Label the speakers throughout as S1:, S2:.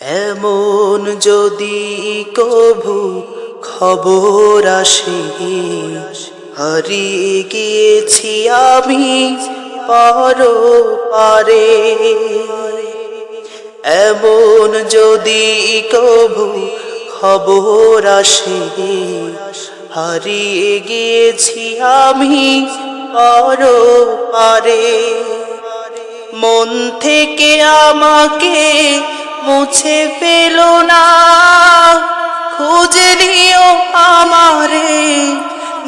S1: এমন যদি কভু খবর আসে, হারিয়ে গিয়েছি আমি পারে। এমন যদি কভু খবর আসে, হারিয়ে গিয়েছি আমি পারে। মন থেকে আমাকে মুছে ফেলো না, খুঁজে নিও আমারে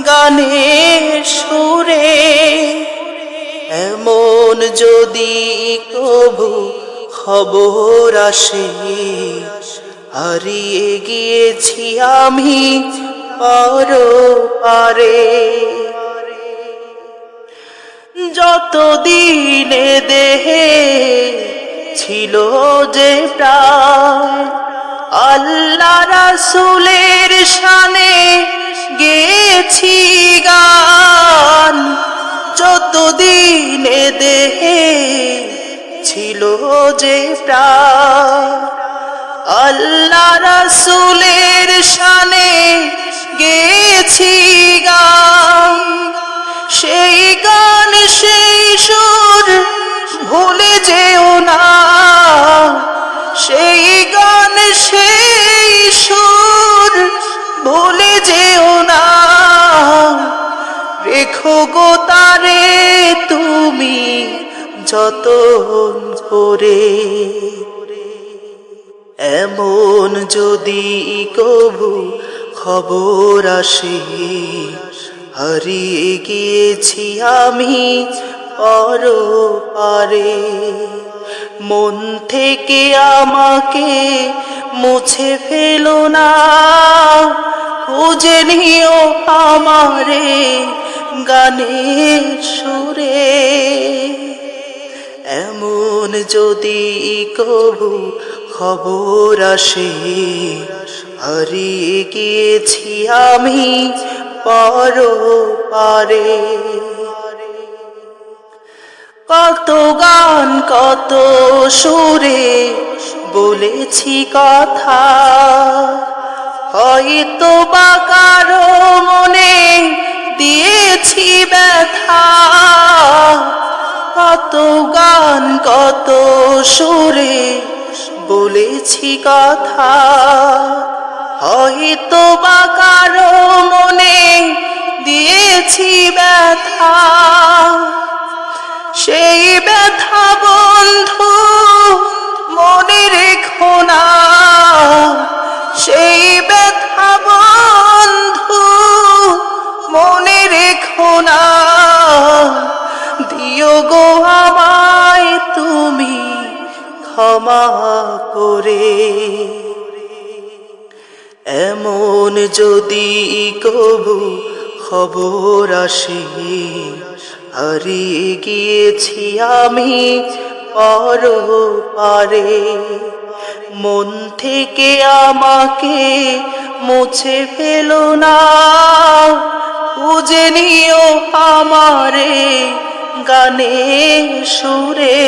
S1: গানের সুরে। এমন যদি কভু খবর আসে, হারিয়ে গিয়েছি আমি পারে। যত দিনে দেহে ছিল যে প্রাণ, আল্লাহ রাসূলের শানে গেছি গান। যত দিনে দেহে ছিল যে প্রাণ, আল্লাহ রাসূলের শানে গেছি গান। সেই গান সেই সুর ভুলে যেও না, সেই গান সেই সুর ভুলে যেও না। রেখো গো তারে তুমি যতন করে। এমন যদি কভু খবর আসে, হারিয়ে গিয়েছি আমি পারে। মন থেকে আমাকে মুছে ফেলো না, খুঁজে নিও আমারে গানের সুরে। এমন যদি কভু খবর আসে, হারিয়ে গিয়েছি আমি পারে। কত গান কত সুরে বলেছি কথা, হয়তো বা কারো মনে দিয়েছি ব্যথা। কত গান কত সুরে বলেছি কথা, হয়তো বা কারো মনে দিয়েছি ব্যথা। সেই ব্যথা বন্ধু মনে রেখো না, সেই ব্যথা বন্ধু মনে রেখো না। দিও গো আমায় তুমি ক্ষমা করে। এমন যদি কভু খবর আসে, হারিয়ে গিয়েছি আমি পারে। মন থেকে আমাকে মুছে ফেলো না, খুঁজে নিও আমারে গানের সুরে।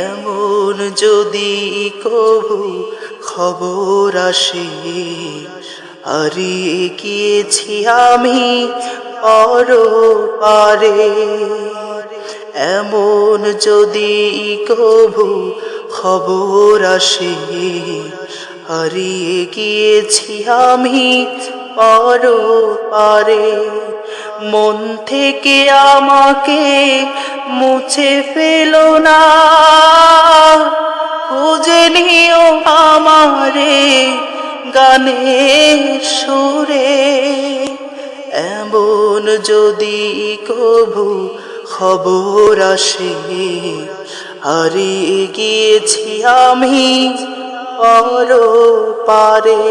S1: এমন যদি কভু খবর আসে, হারিয়ে গিয়েছি আমি পারে। এমন যদি কভু খবর আসে, হারিয়ে গিয়েছি আমি পারে। মন থেকে আমাকে মুছে ফেলো না, খুঁজে নিও আমারে গানের সুরে। এমন যদি কভু খবর আসে, হারিয়ে গিয়েছি আমি পারে।